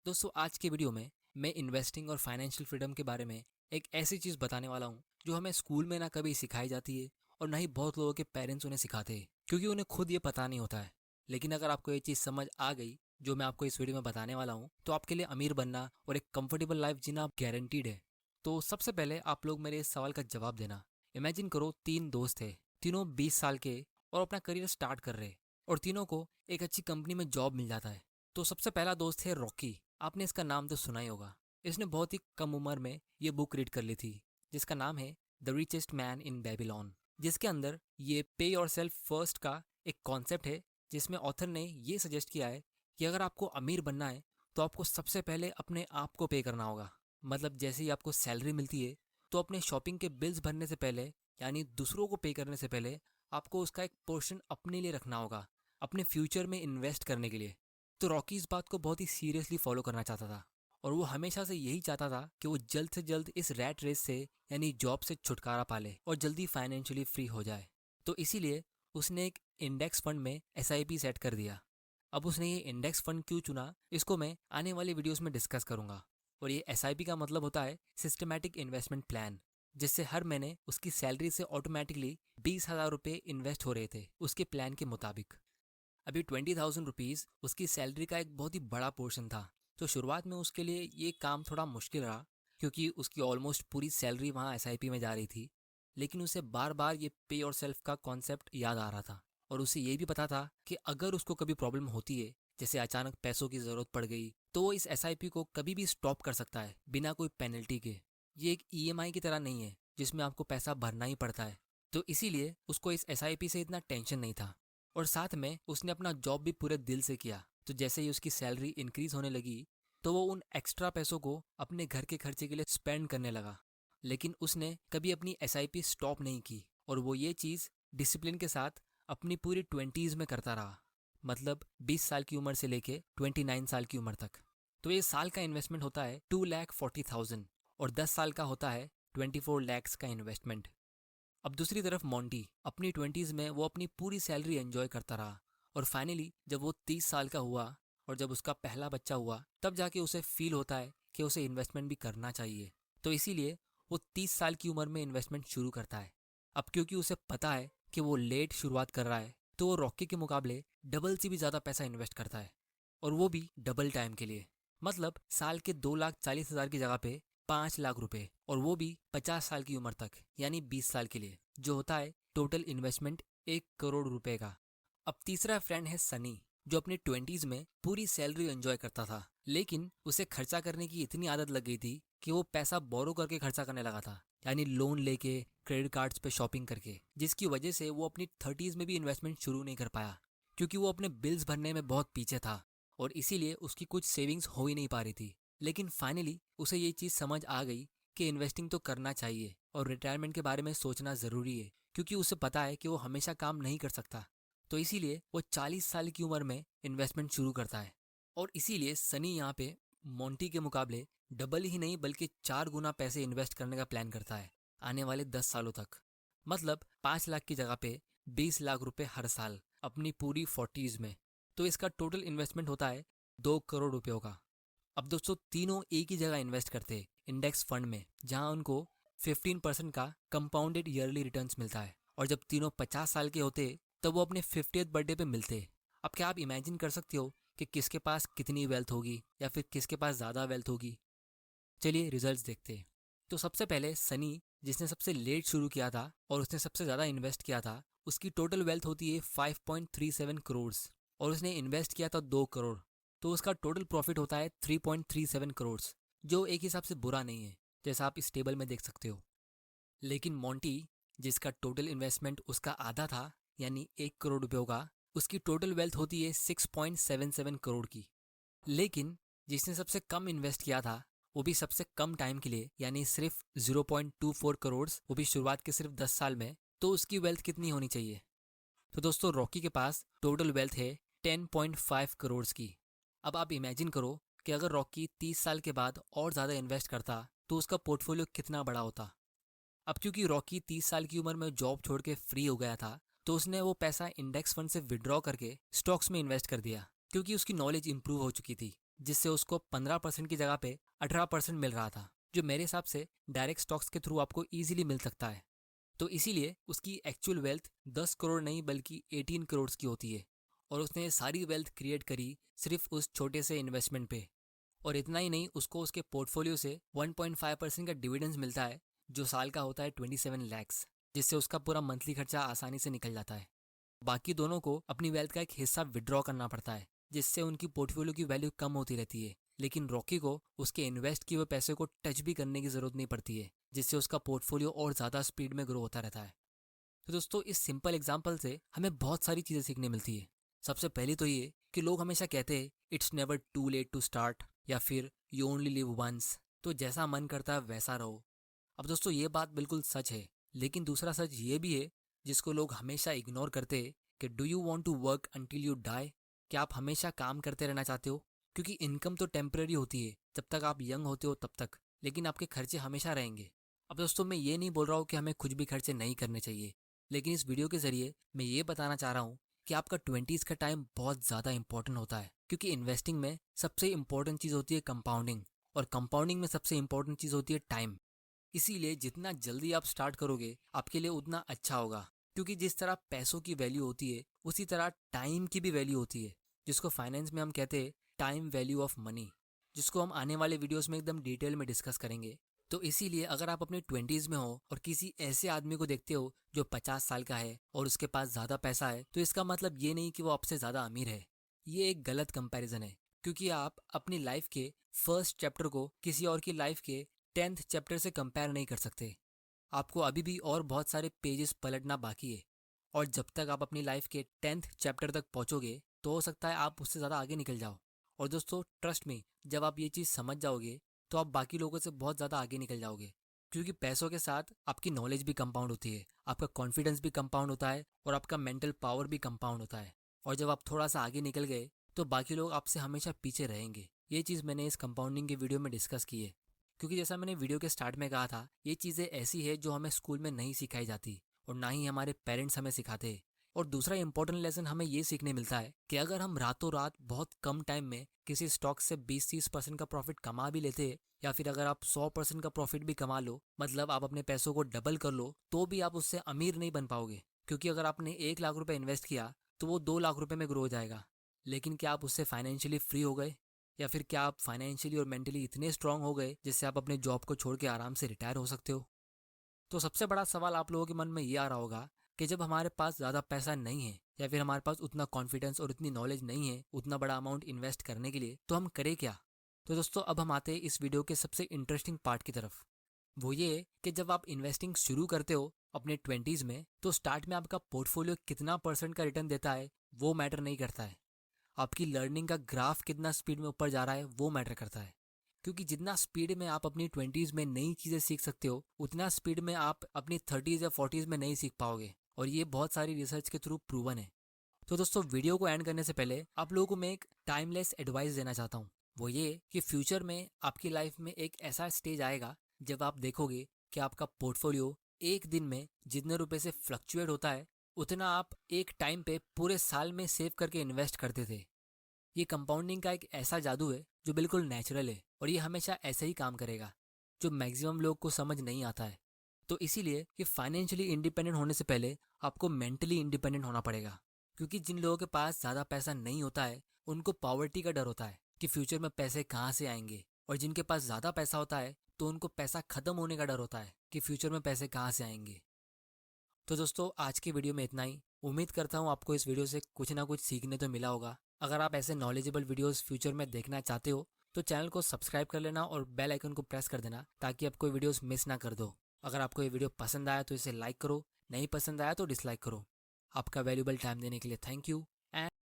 दोस्तों आज के वीडियो में मैं इन्वेस्टिंग और फाइनेंशियल फ्रीडम के बारे में एक ऐसी चीज़ बताने वाला हूँ जो हमें स्कूल में ना कभी सिखाई जाती है और ना ही बहुत लोगों के पेरेंट्स उन्हें सिखाते हैं क्योंकि उन्हें खुद ये पता नहीं होता है। लेकिन अगर आपको ये चीज़ समझ आ गई जो मैं आपको इस वीडियो में बताने वाला हूँ तो आपके लिए अमीर बनना और एक कंफर्टेबल लाइफ जीना गारंटीड है। तो सबसे पहले आप लोग मेरे इस सवाल का जवाब देना। इमेजिन करो 3 दोस्त थे, तीनों 20 साल के और अपना करियर स्टार्ट कर रहे और तीनों को एक अच्छी कंपनी में जॉब मिल जाता है। तो सबसे पहला दोस्त है रॉकी। आपने इसका नाम तो सुना ही होगा। इसने बहुत ही कम उम्र में ये बुक रीड कर ली थी जिसका नाम है the richest man in Babylon, जिसके अंदर ये पे योर सेल्फ फर्स्ट का एक कॉन्सेप्ट है जिसमें ऑथर ने ये सजेस्ट किया है कि अगर आपको अमीर बनना है तो आपको सबसे पहले अपने आप को पे करना होगा। मतलब जैसे ही आपको सैलरी मिलती है तो अपने शॉपिंग के बिल्स भरने से पहले यानी दूसरों को पे करने से पहले आपको उसका एक पोर्शन अपने लिए रखना होगा, अपने फ्यूचर में इन्वेस्ट करने के लिए। तो रॉकी इस बात को बहुत ही सीरियसली फॉलो करना चाहता था और वो हमेशा से यही चाहता था कि वो जल्द से जल्द इस रैट रेस से यानी जॉब से छुटकारा पा ले और जल्दी फाइनेंशियली फ्री हो जाए। तो इसीलिए उसने एक इंडेक्स फंड में एसआईपी सेट कर दिया। अब उसने ये इंडेक्स फंड क्यों चुना इसको मैं आने वाली वीडियोस में डिस्कस करूंगा। और ये एसआईपी का मतलब होता है सिस्टमैटिक इन्वेस्टमेंट प्लान, जिससे हर महीने उसकी सैलरी से ऑटोमेटिकली 20,000 रुपये इन्वेस्ट हो रहे थे उसके प्लान के मुताबिक। अभी 20,000 रुपीज़ उसकी सैलरी का एक बहुत ही बड़ा पोर्शन था। तो शुरुआत में उसके लिए ये काम थोड़ा मुश्किल रहा क्योंकि उसकी ऑलमोस्ट पूरी सैलरी वहाँ एसआईपी में जा रही थी। लेकिन उसे बार बार ये पे योर सेल्फ का कॉन्सेप्ट याद आ रहा था और उसे ये भी पता था कि अगर उसको कभी प्रॉब्लम होती है, जैसे अचानक पैसों की ज़रूरत पड़ गई, तो वो इस एसआईपी को कभी भी स्टॉप कर सकता है बिना कोई पेनल्टी के। ये एक ईएमआई की तरह नहीं है जिसमें आपको पैसा भरना ही पड़ता है। तो इसीलिए उसको इस एसआईपी से इतना टेंशन नहीं था। और साथ में उसने अपना जॉब भी पूरे दिल से किया। तो जैसे ही उसकी सैलरी इंक्रीज होने लगी तो वो उन एक्स्ट्रा पैसों को अपने घर के खर्चे के लिए स्पेंड करने लगा। लेकिन उसने कभी अपनी एसआईपी स्टॉप नहीं की और वो ये चीज़ डिसिप्लिन के साथ अपनी पूरी 20s में करता रहा। मतलब 20 साल की उम्र से लेके 29 साल की उम्र तक। तो ये साल का इन्वेस्टमेंट होता है 2,40,000 और 10 साल का होता है 24 लैक्स का इन्वेस्टमेंट। अब दूसरी तरफ मोंटी अपनी 20s में वो अपनी पूरी सैलरी एंजॉय करता रहा और फाइनली जब वो 30 साल का हुआ और जब उसका पहला बच्चा हुआ तब जाके उसे फील होता है कि उसे इन्वेस्टमेंट भी करना चाहिए। तो इसीलिए वो 30 साल की उम्र में इन्वेस्टमेंट शुरू करता है। अब क्योंकि उसे पता है कि वो लेट शुरुआत कर रहा है तो वो रॉकी के मुकाबले डबल से भी ज़्यादा पैसा इन्वेस्ट करता है और वो भी डबल टाइम के लिए। मतलब साल के 2,40,000 की जगह पे 5 लाख रुपए और वो भी 50 साल की उम्र तक यानी 20 साल के लिए, जो होता है टोटल इन्वेस्टमेंट 1 करोड़ रुपए का। अब तीसरा फ्रेंड है सनी, जो अपने 20s में पूरी सैलरी एंजॉय करता था लेकिन उसे खर्चा करने की इतनी आदत लग गई थी कि वो पैसा बोरो करके खर्चा करने लगा था, यानी लोन लेके क्रेडिट कार्ड्स पे शॉपिंग करके, जिसकी वजह से वो अपनी 30s में भी इन्वेस्टमेंट शुरू नहीं कर पाया क्योंकि वो अपने बिल्स भरने में बहुत पीछे था और इसीलिए उसकी कुछ सेविंग्स हो ही नहीं पा रही थी। लेकिन फाइनली उसे ये चीज़ समझ आ गई कि इन्वेस्टिंग तो करना चाहिए और रिटायरमेंट के बारे में सोचना ज़रूरी है क्योंकि उसे पता है कि वो हमेशा काम नहीं कर सकता। तो इसीलिए वो 40 साल की उम्र में इन्वेस्टमेंट शुरू करता है और इसीलिए सनी यहाँ पे मोंटी के मुकाबले डबल ही नहीं बल्कि 4 गुना पैसे इन्वेस्ट करने का प्लान करता है आने वाले 10 सालों तक। मतलब 5 लाख की जगह पे 20 लाख रुपए हर साल अपनी पूरी 40s में। तो इसका टोटल इन्वेस्टमेंट होता है 2 करोड़ रुपयों का। अब दोस्तों तीनों एक ही जगह इन्वेस्ट करते हैं इंडेक्स फंड में, जहां उनको 15% का कंपाउंडेड ईयरली रिटर्न्स मिलता है और जब तीनों 50 साल के होते तब वो अपने 50th बर्थडे पे मिलते। अब क्या आप इमेजिन कर सकते हो कि किसके पास कितनी वेल्थ होगी या फिर किसके पास ज़्यादा वेल्थ होगी। चलिए रिजल्ट्स देखते हैं। तो सबसे पहले सनी, जिसने सबसे लेट शुरू किया था और उसने सबसे ज़्यादा इन्वेस्ट किया था, उसकी टोटल वेल्थ होती है 5.37 करोड़ और उसने इन्वेस्ट किया था 2 करोड़। तो उसका टोटल प्रॉफिट होता है 3.37 करोड़, जो एक हिसाब से बुरा नहीं है जैसा आप इस टेबल में देख सकते हो। लेकिन मोंटी, जिसका टोटल इन्वेस्टमेंट उसका आधा था यानी 1 करोड़ रुपयों का, उसकी टोटल वेल्थ होती है 6.77 करोड़ की। लेकिन जिसने सबसे कम इन्वेस्ट किया था वो भी सबसे कम टाइम के लिए यानी सिर्फ 0.24 करोड़, वो भी शुरुआत के सिर्फ 10 साल में, तो उसकी वेल्थ कितनी होनी चाहिए। तो दोस्तों रॉकी के पास टोटल वेल्थ है 10.5 करोड़ की। अब आप इमेजिन करो कि अगर रॉकी 30 साल के बाद और ज़्यादा इन्वेस्ट करता तो उसका पोर्टफोलियो कितना बड़ा होता। अब क्योंकि रॉकी 30 साल की उम्र में जॉब छोड़ के फ्री हो गया था तो उसने वो पैसा इंडेक्स फंड से विड्रॉ करके स्टॉक्स में इन्वेस्ट कर दिया क्योंकि उसकी नॉलेज इंप्रूव हो चुकी थी। जिससे उसको 15% की जगह पे 18% मिल रहा था, जो मेरे हिसाब से डायरेक्ट स्टॉक्स के थ्रू आपको ईजिली मिल सकता है। तो इसीलिए उसकी एक्चुअल वेल्थ 10 करोड़ नहीं बल्कि 18 करोड़ की होती है, और उसने ये सारी वेल्थ क्रिएट करी सिर्फ उस छोटे से इन्वेस्टमेंट पे। और इतना ही नहीं, उसको उसके पोर्टफोलियो से 1.5% का डिविडेंड्स मिलता है, जो साल का होता है 27 लैक्स, जिससे उसका पूरा मंथली खर्चा आसानी से निकल जाता है। बाकी दोनों को अपनी वेल्थ का एक हिस्सा विड्रॉ करना पड़ता है, जिससे उनकी पोर्टफोलियो की वैल्यू कम होती रहती है। लेकिन रॉकी को उसके इन्वेस्ट किए हुए पैसे को टच भी करने की ज़रूरत नहीं पड़ती है, जिससे उसका पोर्टफोलियो और ज़्यादा स्पीड में ग्रो होता रहता है। तो दोस्तों, इस सिंपल एग्जाम्पल से हमें बहुत सारी चीज़ें सीखने मिलती है। सबसे पहली तो ये कि लोग हमेशा कहते हैं it's never too late to start, या फिर यू ओनली लिव वंस, तो जैसा मन करता है वैसा रहो। अब दोस्तों, ये बात बिल्कुल सच है, लेकिन दूसरा सच ये भी है जिसको लोग हमेशा इग्नोर करते हैं, कि do you want to work until you die? क्या आप हमेशा काम करते रहना चाहते हो? क्योंकि इनकम तो टेम्पररी होती है जब तक आप यंग होते हो तब तक, लेकिन आपके खर्चे हमेशा रहेंगे। अब दोस्तों, मैं ये नहीं बोल रहा हूँ कि हमें कुछ भी खर्चे नहीं करने चाहिए, लेकिन इस वीडियो के ज़रिए मैं ये बताना चाह रहा हूँ कि आपका 20s का टाइम बहुत ज़्यादा इंपॉर्टेंट होता है, क्योंकि इन्वेस्टिंग में सबसे इंपॉर्टेंट चीज़ होती है कंपाउंडिंग, और कंपाउंडिंग में सबसे इंपॉर्टेंट चीज़ होती है टाइम। इसीलिए जितना जल्दी आप स्टार्ट करोगे आपके लिए उतना अच्छा होगा, क्योंकि जिस तरह पैसों की वैल्यू होती है उसी तरह टाइम की भी वैल्यू होती है, जिसको फाइनेंस में हम कहते हैं टाइम वैल्यू ऑफ मनी, जिसको हम आने वाले वीडियोस में एकदम डिटेल में डिस्कस करेंगे। तो इसीलिए अगर आप अपने 20s में हो और किसी ऐसे आदमी को देखते हो जो 50 साल का है और उसके पास ज़्यादा पैसा है, तो इसका मतलब ये नहीं कि वो आपसे ज़्यादा अमीर है। ये एक गलत कंपैरिजन है, क्योंकि आप अपनी लाइफ के फर्स्ट चैप्टर को किसी और की लाइफ के 10th चैप्टर से कंपेयर नहीं कर सकते। आपको अभी भी और बहुत सारे पेजेस पलटना बाकी है, और जब तक आप अपनी लाइफ के 10th चैप्टर तक पहुंचोगे तो हो सकता है आप उससे ज़्यादा आगे निकल जाओ। और दोस्तों, ट्रस्ट में, जब आप ये चीज़ समझ जाओगे तो आप बाकी लोगों से बहुत ज़्यादा आगे निकल जाओगे, क्योंकि पैसों के साथ आपकी नॉलेज भी कंपाउंड होती है, आपका कॉन्फिडेंस भी कंपाउंड होता है, और आपका मेंटल पावर भी कंपाउंड होता है। और जब आप थोड़ा सा आगे निकल गए तो बाकी लोग आपसे हमेशा पीछे रहेंगे। ये चीज़ मैंने इस कंपाउंडिंग की वीडियो में डिस्कस की है, क्योंकि जैसा मैंने वीडियो के स्टार्ट में कहा था, ये चीज़ें ऐसी है जो हमें स्कूल में नहीं सिखाई जाती, और ना ही हमारे पेरेंट्स हमें सिखाते हैं। और दूसरा इंपॉर्टेंट लेसन हमें ये सीखने मिलता है कि अगर हम रातों रात बहुत कम टाइम में किसी स्टॉक से 20-30% का प्रॉफिट कमा भी लेते हैं, या फिर अगर आप 100% का प्रॉफिट भी कमा लो, मतलब आप अपने पैसों को डबल कर लो, तो भी आप उससे अमीर नहीं बन पाओगे। क्योंकि अगर आपने 1 लाख रुपए इन्वेस्ट किया तो वो 2 लाख रुपए में ग्रो हो जाएगा। लेकिन क्या आप उससे फाइनेंशियली फ्री हो गए? या फिर क्या आप फाइनेंशियली और मेंटली इतने स्ट्रांग हो गए जिससे आप अपने जॉब को छोड़ के आराम से रिटायर हो सकते हो? तो सबसे बड़ा सवाल आप लोगों के मन में ये आ रहा होगा कि जब हमारे पास ज़्यादा पैसा नहीं है, या फिर हमारे पास उतना कॉन्फिडेंस और इतनी नॉलेज नहीं है उतना बड़ा अमाउंट इन्वेस्ट करने के लिए, तो हम करें क्या? तो दोस्तों, अब हम आते हैं इस वीडियो के सबसे इंटरेस्टिंग पार्ट की तरफ। वो ये कि जब आप इन्वेस्टिंग शुरू करते हो अपने 20s में, तो स्टार्ट में आपका पोर्टफोलियो कितना परसेंट का रिटर्न देता है वो मैटर नहीं करता है। आपकी लर्निंग का ग्राफ कितना स्पीड में ऊपर जा रहा है वो मैटर करता है। क्योंकि जितना स्पीड में आप अपनी 20s में नई चीज़ें सीख सकते हो, उतना स्पीड में आप अपनी 30s या 40s में नहीं सीख पाओगे, और ये बहुत सारी रिसर्च के थ्रू प्रूवन है। तो दोस्तों, वीडियो को एंड करने से पहले आप लोगों को मैं एक टाइमलेस एडवाइस देना चाहता हूँ। वो ये कि फ्यूचर में आपकी लाइफ में एक ऐसा स्टेज आएगा जब आप देखोगे कि आपका पोर्टफोलियो एक दिन में जितने रुपए से फ्लक्चुएट होता है, उतना आप एक टाइम पे पूरे साल में सेव करके इन्वेस्ट करते थे। ये कंपाउंडिंग का एक ऐसा जादू है जो बिल्कुल नेचुरल है, और ये हमेशा ऐसे ही काम करेगा, जो मैक्सिमम लोग को समझ नहीं आता है। तो इसीलिए कि फाइनेंशियली इंडिपेंडेंट होने से पहले आपको मेंटली इंडिपेंडेंट होना पड़ेगा। क्योंकि जिन लोगों के पास ज़्यादा पैसा नहीं होता है उनको पॉवर्टी का डर होता है कि फ्यूचर में पैसे कहाँ से आएंगे, और जिनके पास ज़्यादा पैसा होता है तो उनको पैसा ख़त्म होने का डर होता है कि फ्यूचर में पैसे कहाँ से आएंगे। तो दोस्तों, आज की वीडियो में इतना ही। उम्मीद करता हूँ आपको इस वीडियो से कुछ ना कुछ सीखने तो मिला होगा। अगर आप ऐसे नॉलेजेबल वीडियोस फ्यूचर में देखना चाहते हो तो चैनल को सब्सक्राइब कर लेना और बेल आइकन को प्रेस कर देना, ताकि आप कोई वीडियोस मिस ना कर दो। अगर आपको ये वीडियो पसंद आया तो इसे लाइक करो, नहीं पसंद आया तो डिसलाइक करो। आपका वैल्यूबल टाइम देने के लिए थैंक यू।